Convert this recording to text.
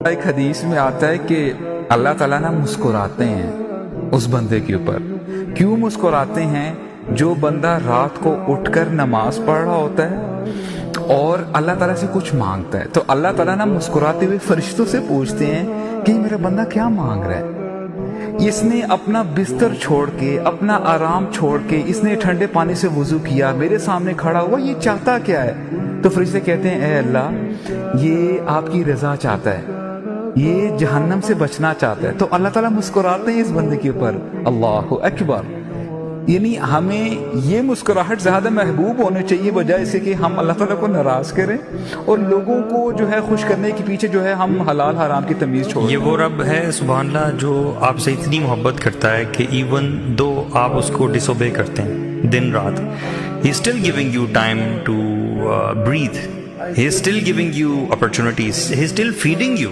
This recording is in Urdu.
ایک حدیث میں آتا ہے کہ اللہ تعالیٰ نہ مسکراتے ہیں اس بندے کے اوپر. کیوں مسکراتے ہیں؟ جو بندہ رات کو اٹھ کر نماز پڑھ رہا ہوتا ہے اور اللہ تعالیٰ سے کچھ مانگتا ہے تو اللہ تعالیٰ نہ مسکراتے ہوئے فرشتوں سے پوچھتے ہیں کہ میرا بندہ کیا مانگ رہا ہے. اس نے اپنا بستر چھوڑ کے، اپنا آرام چھوڑ کے، اس نے ٹھنڈے پانی سے وضو کیا، میرے سامنے کھڑا ہوا، یہ چاہتا کیا ہے؟ تو فرشتے کہتے ہیں اے اللہ، یہ آپ کی رضا چاہتا ہے، یہ جہنم سے بچنا چاہتا ہے. تو اللہ تعالیٰ مسکراتے ہیں اس بندے کے اوپر. اللہ اکبر. یعنی ہمیں یہ مسکراہٹ زیادہ محبوب ہونے چاہیے بجائے اسے کہ ہم اللہ تعالیٰ کو ناراض کریں اور لوگوں کو جو ہے خوش کرنے کے پیچھے جو ہے ہم حلال حرام کی تمیز چھوڑیں. یہ وہ رب ہے سبحان اللہ جو آپ سے اتنی محبت کرتا ہے کہ ایون دو آپ اس کو ڈس اوبے کرتے ہیں دن رات، he still giving you time to breathe. He is still giving you opportunities. He is still feeding you.